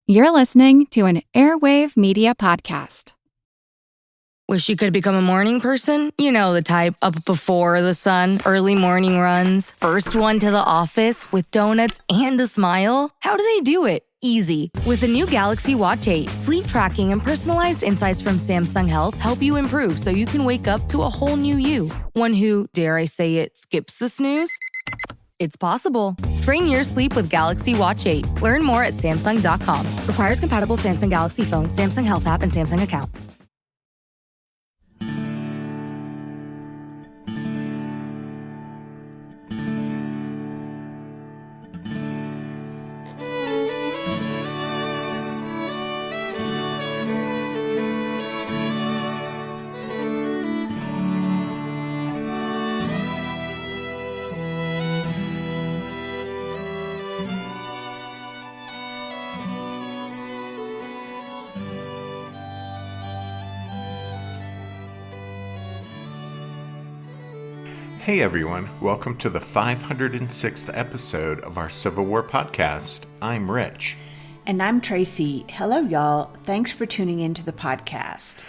You're listening to an Airwave Media Podcast. Wish you could become a morning person? You know the type, up before the sun, early morning runs, first one to the office with donuts and a smile. How do they do it? Easy. With the new Galaxy Watch 8, sleep tracking and personalized insights from Samsung Health help you improve so you can wake up to a whole new you. One who, dare I say it, skips the snooze? It's possible. Train your sleep with Galaxy Watch 8. Learn more at Samsung.com. Requires compatible Samsung Galaxy phone, Samsung Health app, and Samsung account. Hey everyone, welcome to the 506th episode of our Civil War podcast. I'm Rich. And I'm Tracy. Hello, y'all. Thanks for tuning into the podcast.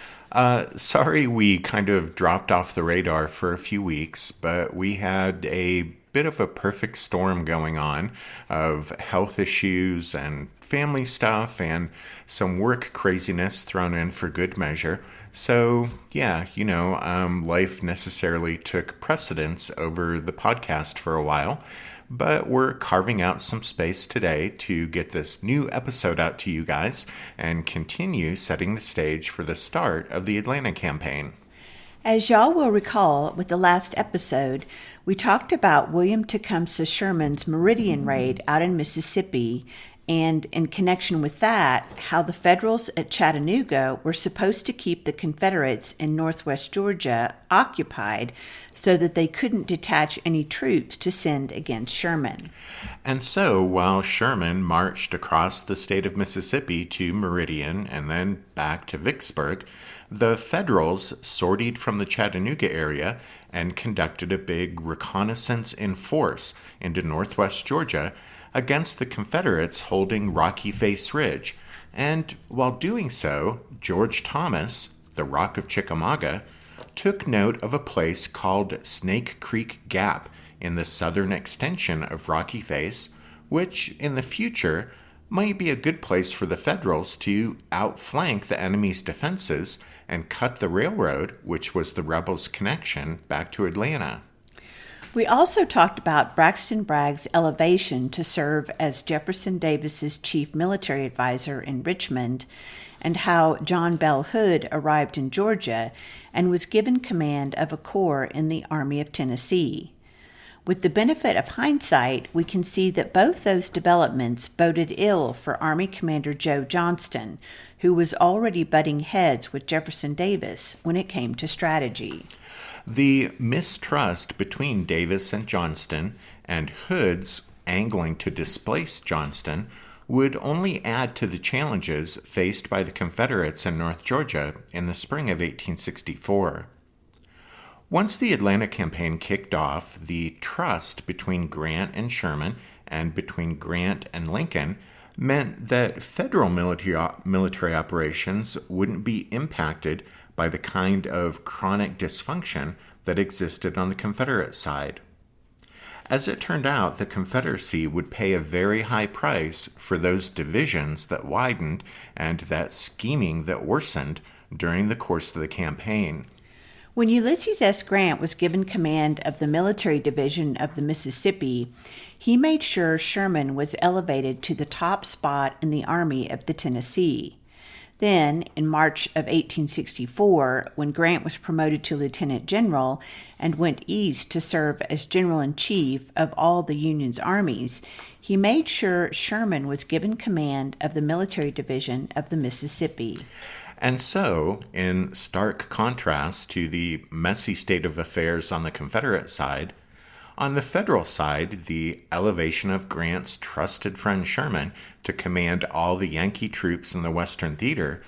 Sorry we kind of dropped off the radar for a few weeks, but we had a bit of a perfect storm going on of health issues and family stuff and some work craziness thrown in for good measure. So, yeah, life necessarily took precedence over the podcast for a while, but we're carving out some space today to get this new episode out to you guys and continue setting the stage for the start of the Atlanta campaign. As y'all will recall, with the last episode, we talked about William Tecumseh Sherman's Meridian raid out in Mississippi, and in connection with that, how the Federals at Chattanooga were supposed to keep the Confederates in northwest Georgia occupied so that they couldn't detach any troops to send against Sherman. And so, while Sherman marched across the state of Mississippi to Meridian and then back to Vicksburg, the Federals sortied from the Chattanooga area and conducted a big reconnaissance in force into northwest Georgia against the Confederates holding Rocky Face Ridge. And while doing so, George Thomas, the Rock of Chickamauga, took note of a place called Snake Creek Gap in the southern extension of Rocky Face, which in the future might be a good place for the Federals to outflank the enemy's defenses and cut the railroad, which was the rebels' connection back to Atlanta. We also talked about Braxton Bragg's elevation to serve as Jefferson Davis's chief military advisor in Richmond, and how John Bell Hood arrived in Georgia and was given command of a corps in the Army of Tennessee. With the benefit of hindsight, we can see that both those developments boded ill for Army Commander Joe Johnston, who was already butting heads with Jefferson Davis when it came to strategy. The mistrust between Davis and Johnston, and Hood's angling to displace Johnston, would only add to the challenges faced by the Confederates in North Georgia in the spring of 1864. Once the Atlanta campaign kicked off, the trust between Grant and Sherman and between Grant and Lincoln meant that federal military operations wouldn't be impacted by the kind of chronic dysfunction that existed on the Confederate side. As it turned out, the Confederacy would pay a very high price for those divisions that widened and that scheming that worsened during the course of the campaign. When Ulysses S. Grant was given command of the military division of the Mississippi, he made sure Sherman was elevated to the top spot in the Army of the Tennessee. Then, in March of 1864, when Grant was promoted to lieutenant general and went east to serve as general-in-chief of all the Union's armies, he made sure Sherman was given command of the military division of the Mississippi. And so, in stark contrast to the messy state of affairs on the Confederate side, on the Federal side, the elevation of Grant's trusted friend Sherman to command all the Yankee troops in the Western Theater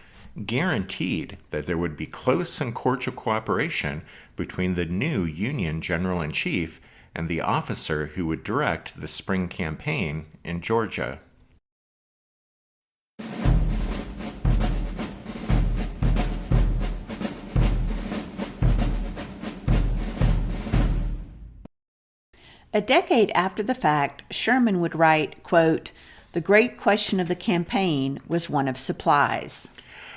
guaranteed that there would be close and cordial cooperation between the new Union General-in-Chief and the officer who would direct the spring campaign in Georgia. A decade after the fact, Sherman would write, quote, "The great question of the campaign was one of supplies."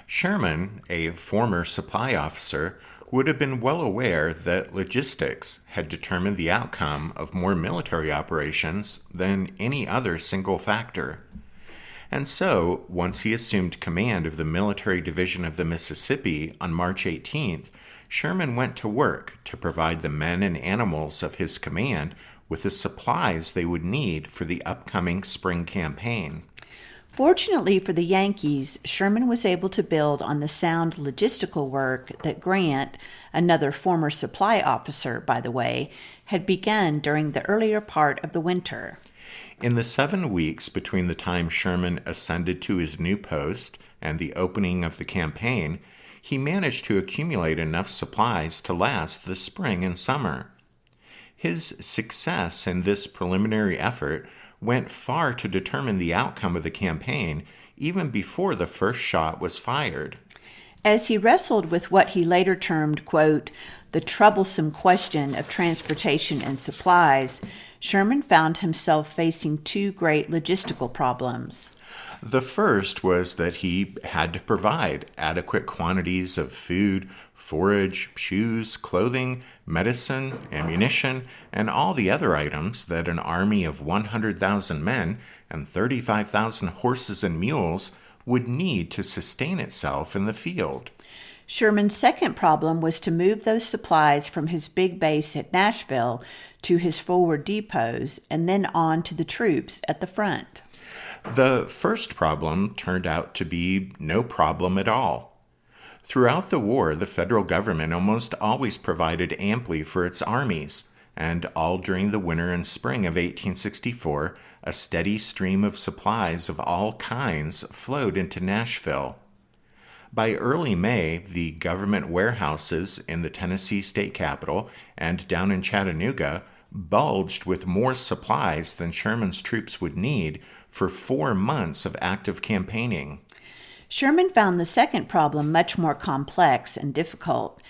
Sherman, a former supply officer, would have been well aware that logistics had determined the outcome of more military operations than any other single factor. And so, once he assumed command of the Military Division of the Mississippi on March 18th, Sherman went to work to provide the men and animals of his command with the supplies they would need for the upcoming spring campaign. Fortunately for the Yankees, Sherman was able to build on the sound logistical work that Grant, another former supply officer, by the way, had begun during the earlier part of the winter. In the 7 weeks between the time Sherman ascended to his new post and the opening of the campaign, he managed to accumulate enough supplies to last the spring and summer. His success in this preliminary effort went far to determine the outcome of the campaign, even before the first shot was fired. As he wrestled with what he later termed, quote, "the troublesome question of transportation and supplies," Sherman found himself facing two great logistical problems. The first was that he had to provide adequate quantities of food, forage, shoes, clothing, medicine, ammunition, and all the other items that an army of 100,000 men and 35,000 horses and mules would need to sustain itself in the field. Sherman's second problem was to move those supplies from his big base at Nashville to his forward depots and then on to the troops at the front. The first problem turned out to be no problem at all. Throughout the war, the federal government almost always provided amply for its armies, and all during the winter and spring of 1864, a steady stream of supplies of all kinds flowed into Nashville. By early May, the government warehouses in the Tennessee state capital and down in Chattanooga bulged with more supplies than Sherman's troops would need for 4 months of active campaigning. Sherman found the second problem much more complex and difficult.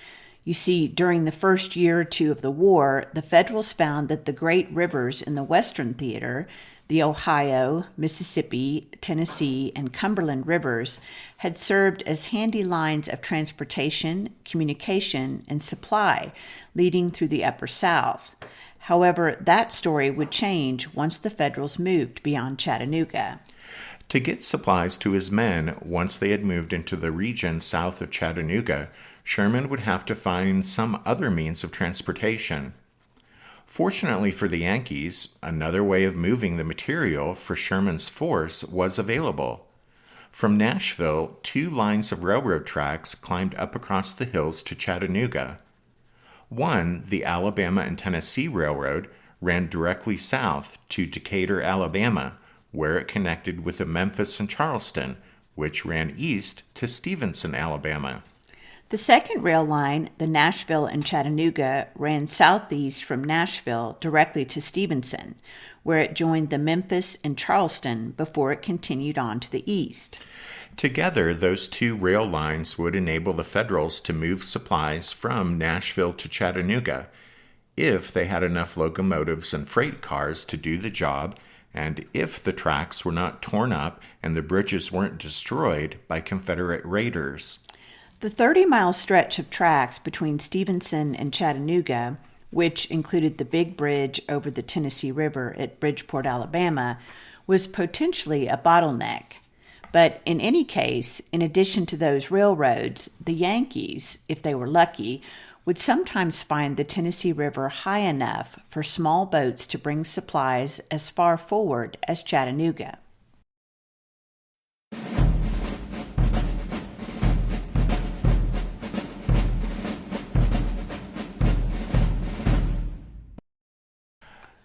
You see, during the first year or two of the war, the Federals found that the great rivers in the Western Theater, the Ohio, Mississippi, Tennessee, and Cumberland rivers, had served as handy lines of transportation, communication, and supply leading through the Upper South. However, that story would change once the Federals moved beyond Chattanooga. To get supplies to his men once they had moved into the region south of Chattanooga, Sherman would have to find some other means of transportation. Fortunately for the Yankees, another way of moving the material for Sherman's force was available. From Nashville, 2 lines of railroad tracks climbed up across the hills to Chattanooga. One, the Alabama and Tennessee Railroad, ran directly south to Decatur, Alabama, where it connected with the Memphis and Charleston, which ran east to Stevenson, Alabama. The second rail line, the Nashville and Chattanooga, ran southeast from Nashville directly to Stevenson, where it joined the Memphis and Charleston before it continued on to the east. Together, those 2 rail lines would enable the Federals to move supplies from Nashville to Chattanooga, if they had enough locomotives and freight cars to do the job, and if the tracks were not torn up and the bridges weren't destroyed by Confederate raiders. The 30-mile stretch of tracks between Stevenson and Chattanooga, which included the big bridge over the Tennessee River at Bridgeport, Alabama, was potentially a bottleneck. But in any case, in addition to those railroads, the Yankees, if they were lucky, would sometimes find the Tennessee River high enough for small boats to bring supplies as far forward as Chattanooga.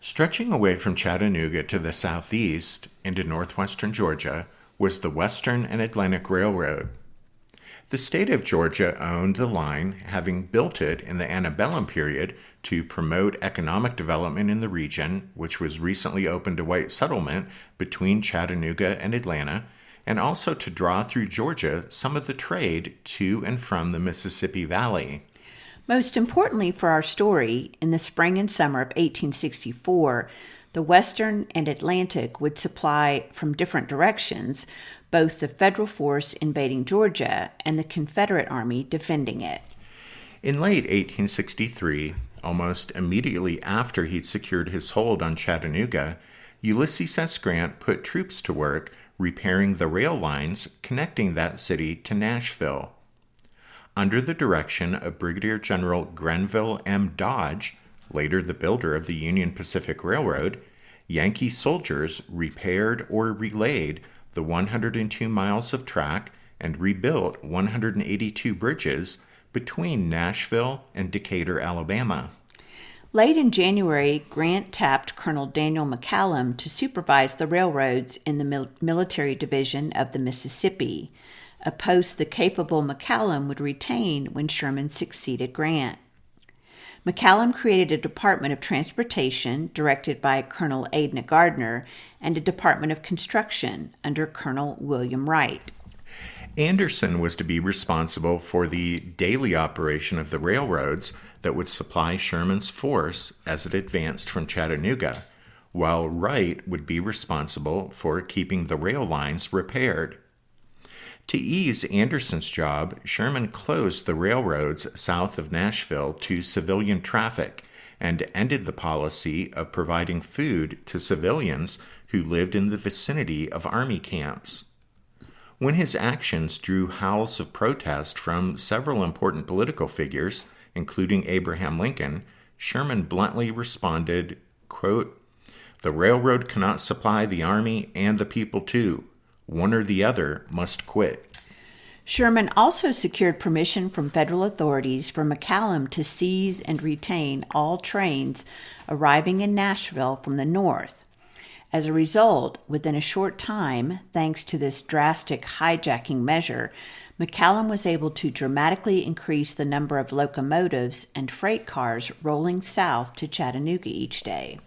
Stretching away from Chattanooga to the southeast into northwestern Georgia was the Western and Atlantic Railroad. The state of Georgia owned the line, having built it in the antebellum period to promote economic development in the region, which was recently opened to white settlement between Chattanooga and Atlanta, and also to draw through Georgia some of the trade to and from the Mississippi Valley. Most importantly for our story, in the spring and summer of 1864, the Western and Atlantic would supply from different directions both the Federal force invading Georgia and the Confederate Army defending it. In late 1863, almost immediately after he'd secured his hold on Chattanooga, Ulysses S. Grant put troops to work repairing the rail lines connecting that city to Nashville. Under the direction of Brigadier General Grenville M. Dodge, later the builder of the Union Pacific Railroad, Yankee soldiers repaired or relayed the 102 miles of track and rebuilt 182 bridges between Nashville and Decatur, Alabama. Late in January, Grant tapped Colonel Daniel McCallum to supervise the railroads in the military division of the Mississippi, a post the capable McCallum would retain when Sherman succeeded Grant. McCallum created a Department of Transportation directed by Colonel Adna Gardner and a Department of Construction under Colonel William Wright. Anderson was to be responsible for the daily operation of the railroads that would supply Sherman's force as it advanced from Chattanooga, while Wright would be responsible for keeping the rail lines repaired. To ease Anderson's job, Sherman closed the railroads south of Nashville to civilian traffic and ended the policy of providing food to civilians who lived in the vicinity of army camps. When his actions drew howls of protest from several important political figures, including Abraham Lincoln, Sherman bluntly responded, quote, "The railroad cannot supply the army and the people too. One or the other must quit." Sherman also secured permission from federal authorities for McCallum to seize and retain all trains arriving in Nashville from the north. As a result, within a short time, thanks to this drastic hijacking measure, McCallum was able to dramatically increase the number of locomotives and freight cars rolling south to Chattanooga each day.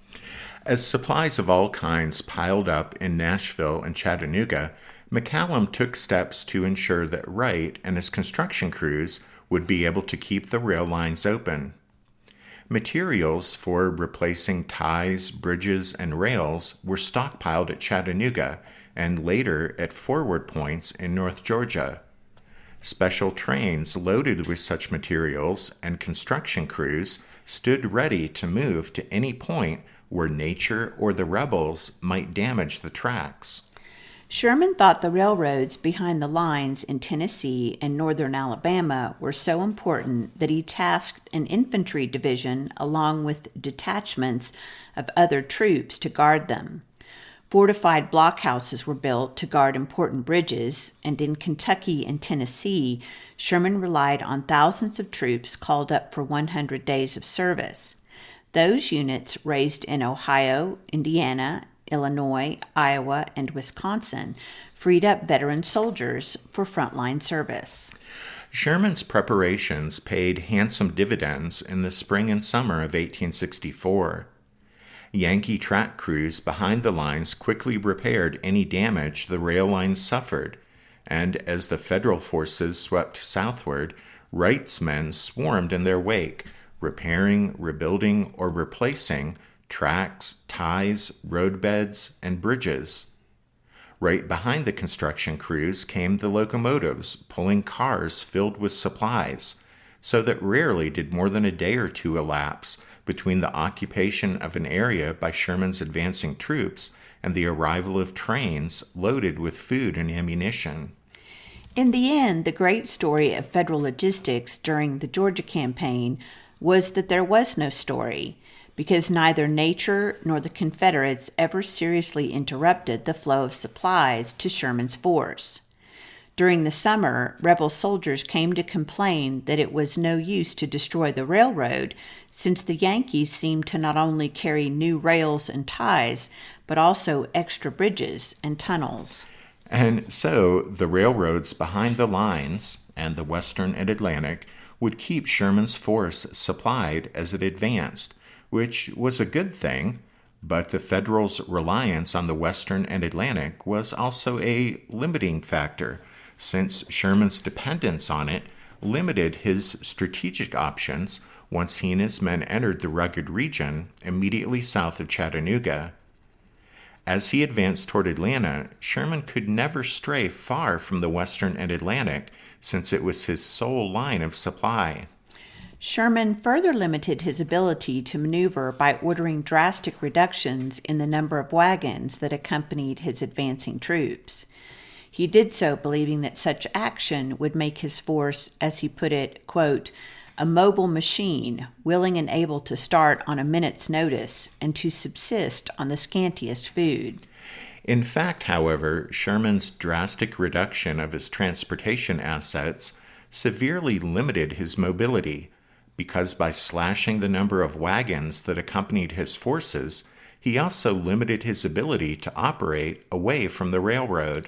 As supplies of all kinds piled up in Nashville and Chattanooga, McCallum took steps to ensure that Wright and his construction crews would be able to keep the rail lines open. Materials for replacing ties, bridges, and rails were stockpiled at Chattanooga and later at forward points in North Georgia. Special trains loaded with such materials and construction crews stood ready to move to any point where nature or the rebels might damage the tracks. Sherman thought the railroads behind the lines in Tennessee and northern Alabama were so important that he tasked an infantry division along with detachments of other troops to guard them. Fortified blockhouses were built to guard important bridges, and in Kentucky and Tennessee, Sherman relied on thousands of troops called up for 100 days of service. Those units raised in Ohio, Indiana, Illinois, Iowa, and Wisconsin freed up veteran soldiers for frontline service. Sherman's preparations paid handsome dividends in the spring and summer of 1864. Yankee track crews behind the lines quickly repaired any damage the rail lines suffered, and as the Federal forces swept southward, Wright's men swarmed in their wake, repairing, rebuilding, or replacing tracks, ties, roadbeds, and bridges. Right behind the construction crews came the locomotives, pulling cars filled with supplies, so that rarely did more than a day or two elapse between the occupation of an area by Sherman's advancing troops and the arrival of trains loaded with food and ammunition. In the end, the great story of Federal logistics during the Georgia campaign was that there was no story, because neither nature nor the Confederates ever seriously interrupted the flow of supplies to Sherman's force. During the summer, rebel soldiers came to complain that it was no use to destroy the railroad, since the Yankees seemed to not only carry new rails and ties, but also extra bridges and tunnels. And so the railroads behind the lines and the Western and Atlantic would keep Sherman's force supplied as it advanced, which was a good thing, but the Federals' reliance on the Western and Atlantic was also a limiting factor, since Sherman's dependence on it limited his strategic options once he and his men entered the rugged region immediately south of Chattanooga. As he advanced toward Atlanta, Sherman could never stray far from the Western and Atlantic, since it was his sole line of supply. Sherman further limited his ability to maneuver by ordering drastic reductions in the number of wagons that accompanied his advancing troops. He did so believing that such action would make his force, as he put it, quote, a mobile machine, willing and able to start on a minute's notice and to subsist on the scantiest food. In fact, however, Sherman's drastic reduction of his transportation assets severely limited his mobility, because by slashing the number of wagons that accompanied his forces, he also limited his ability to operate away from the railroad.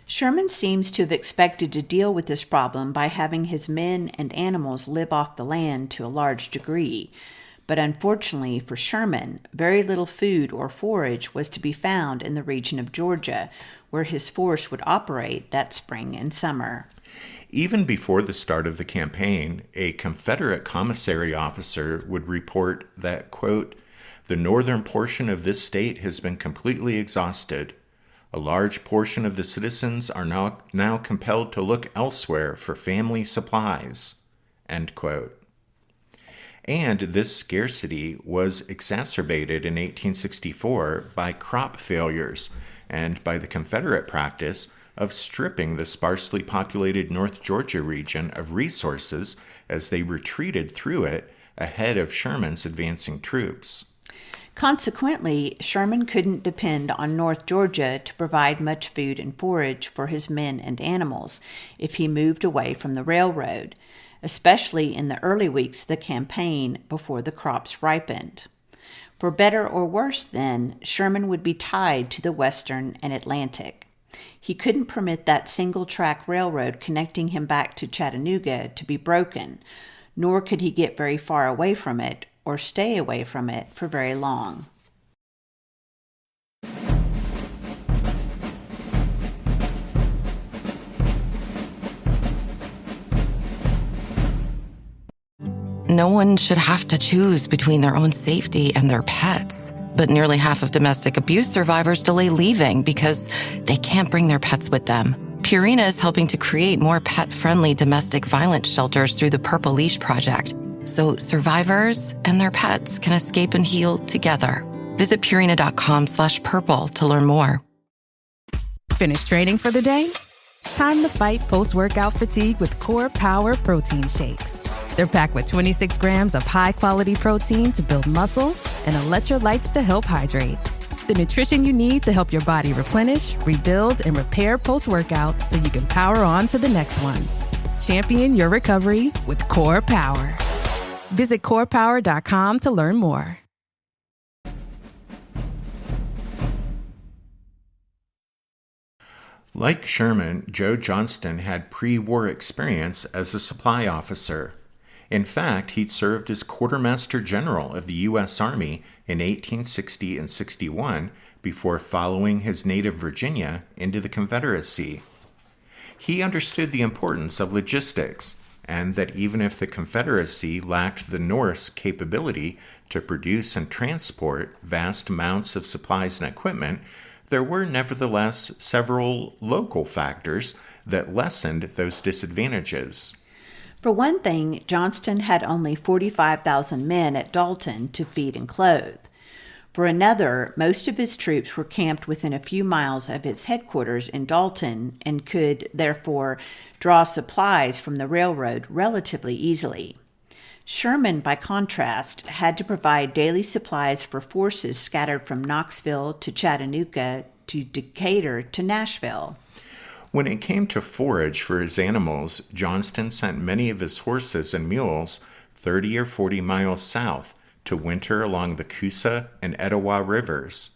Sherman seems to have expected to deal with this problem by having his men and animals live off the land to a large degree. But unfortunately for Sherman, very little food or forage was to be found in the region of Georgia, where his force would operate that spring and summer. Even before the start of the campaign, a Confederate commissary officer would report that, quote, the northern portion of this state has been completely exhausted. A large portion of the citizens are now compelled to look elsewhere for family supplies, end quote. And this scarcity was exacerbated in 1864 by crop failures and by the Confederate practice of stripping the sparsely populated North Georgia region of resources as they retreated through it ahead of Sherman's advancing troops. Consequently, Sherman couldn't depend on North Georgia to provide much food and forage for his men and animals if he moved away from the railroad, especially in the early weeks of the campaign before the crops ripened. For better or worse, then, Sherman would be tied to the Western and Atlantic. He couldn't permit that single-track railroad connecting him back to Chattanooga to be broken, nor could he get very far away from it or stay away from it for very long. No one should have to choose between their own safety and their pets. But nearly half of domestic abuse survivors delay leaving because they can't bring their pets with them. Purina is helping to create more pet-friendly domestic violence shelters through the Purple Leash Project, so survivors and their pets can escape and heal together. Visit Purina.com/purple to learn more. Finished training for the day? Time to fight post-workout fatigue with Core Power Protein Shakes. They're packed with 26 grams of high-quality protein to build muscle and electrolytes to help hydrate. The nutrition you need to help your body replenish, rebuild, and repair post-workout so you can power on to the next one. Champion your recovery with Core Power. Visit corepower.com to learn more. Like Sherman, Joe Johnston had pre-war experience as a supply officer. In fact, he'd served as Quartermaster General of the U.S. Army in 1860 and 61 before following his native Virginia into the Confederacy. He understood the importance of logistics, and that even if the Confederacy lacked the North's capability to produce and transport vast amounts of supplies and equipment, there were nevertheless several local factors that lessened those disadvantages. For one thing, Johnston had only 45,000 men at Dalton to feed and clothe. For another, most of his troops were camped within a few miles of his headquarters in Dalton and could, therefore, draw supplies from the railroad relatively easily. Sherman, by contrast, had to provide daily supplies for forces scattered from Knoxville to Chattanooga to Decatur to Nashville. When it came to forage for his animals, Johnston sent many of his horses and mules 30 or 40 miles south to winter along the Coosa and Etowah rivers.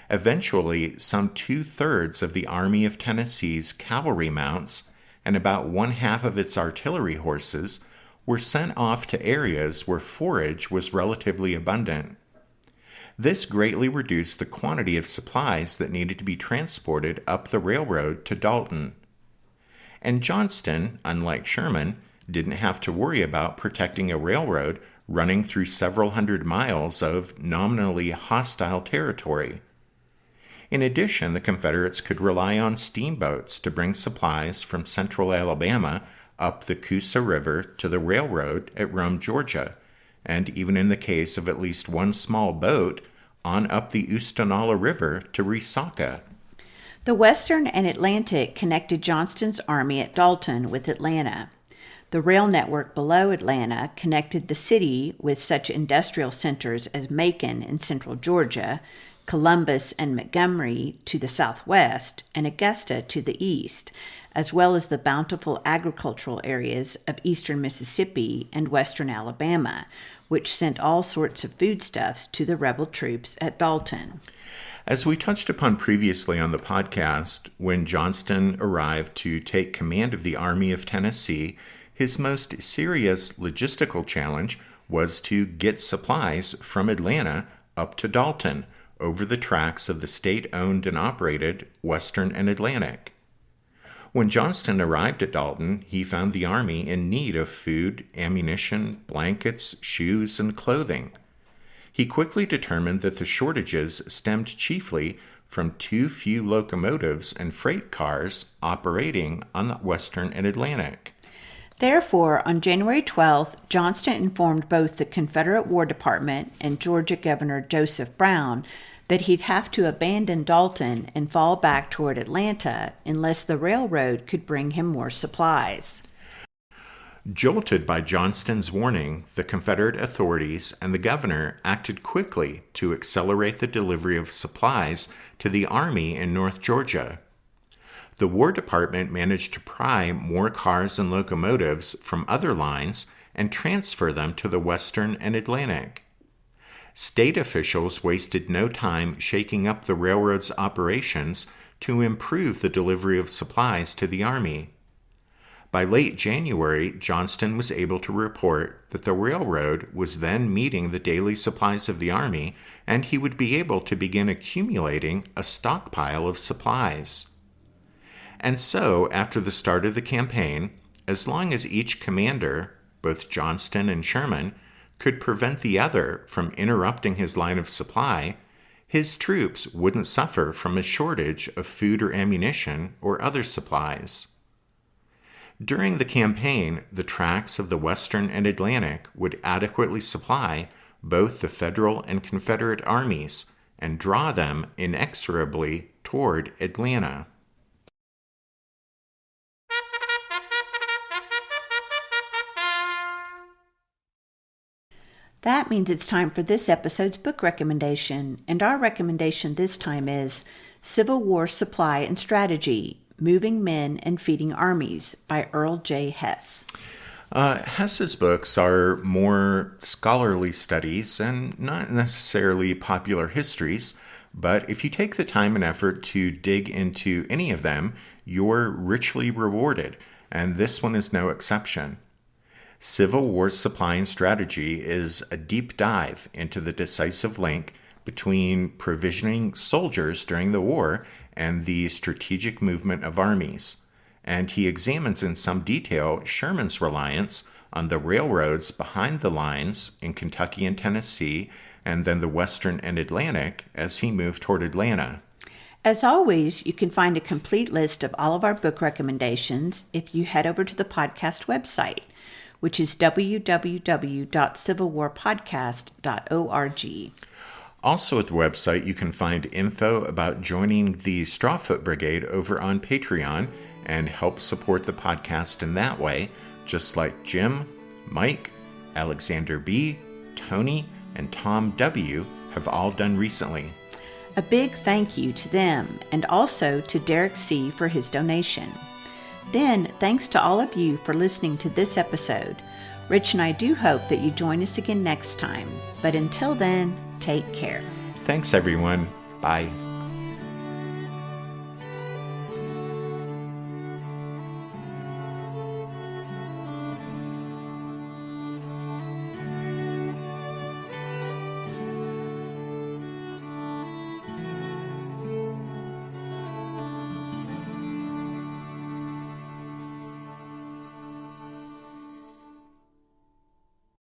Eventually, some 2/3 of the Army of Tennessee's cavalry mounts and about 1/2 of its artillery horses were sent off to areas where forage was relatively abundant. This greatly reduced the quantity of supplies that needed to be transported up the railroad to Dalton. And Johnston, unlike Sherman, didn't have to worry about protecting a railroad running through several hundred miles of nominally hostile territory. In addition, the Confederates could rely on steamboats to bring supplies from central Alabama up the Coosa River to the railroad at Rome, Georgia, and even in the case of at least one small boat, on up the Oostenaula River to Resaca. The Western and Atlantic connected Johnston's army at Dalton with Atlanta. The rail network below Atlanta connected the city with such industrial centers as Macon in central Georgia, Columbus and Montgomery to the southwest, and Augusta to the east, as well as the bountiful agricultural areas of eastern Mississippi and western Alabama, which sent all sorts of foodstuffs to the rebel troops at Dalton. As we touched upon previously on the podcast, when Johnston arrived to take command of the Army of Tennessee, his most serious logistical challenge was to get supplies from Atlanta up to Dalton over the tracks of the state-owned and operated Western and Atlantic. When Johnston arrived at Dalton, he found the army in need of food, ammunition, blankets, shoes, and clothing. He quickly determined that the shortages stemmed chiefly from too few locomotives and freight cars operating on the Western and Atlantic. Therefore, on January 12th, Johnston informed both the Confederate War Department and Georgia Governor Joseph Brown that he'd have to abandon Dalton and fall back toward Atlanta unless the railroad could bring him more supplies. Jolted by Johnston's warning, the Confederate authorities and the governor acted quickly to accelerate the delivery of supplies to the army in North Georgia. The War Department managed to pry more cars and locomotives from other lines and transfer them to the Western and Atlantic. State officials wasted no time shaking up the railroad's operations to improve the delivery of supplies to the army. By late January, Johnston was able to report that the railroad was then meeting the daily supplies of the army, and he would be able to begin accumulating a stockpile of supplies. And so, after the start of the campaign, as long as each commander, both Johnston and Sherman, could prevent the other from interrupting his line of supply, his troops wouldn't suffer from a shortage of food or ammunition or other supplies. During the campaign, the tracks of the Western and Atlantic would adequately supply both the Federal and Confederate armies and draw them inexorably toward Atlanta. That means it's time for this episode's book recommendation, and our recommendation this time is Civil War Supply and Strategy, Moving Men and Feeding Armies by Earl J. Hess. Hess's books are more scholarly studies and not necessarily popular histories, but if you take the time and effort to dig into any of them, you're richly rewarded, and this one is no exception. Civil War Supply and Strategy is a deep dive into the decisive link between provisioning soldiers during the war and the strategic movement of armies, and he examines in some detail Sherman's reliance on the railroads behind the lines in Kentucky and Tennessee, and then the Western and Atlantic as he moved toward Atlanta. As always, you can find a complete list of all of our book recommendations if you head over to the podcast website, which is www.civilwarpodcast.org. Also at the website, you can find info about joining the Strawfoot Brigade over on Patreon and help support the podcast in that way, just like Jim, Mike, Alexander B., Tony, and Tom W. have all done recently. A big thank you to them, and also to Derek C. for his donation. Then, thanks to all of you for listening to this episode. Rich and I do hope that you join us again next time. But until then, take care. Thanks, everyone. Bye.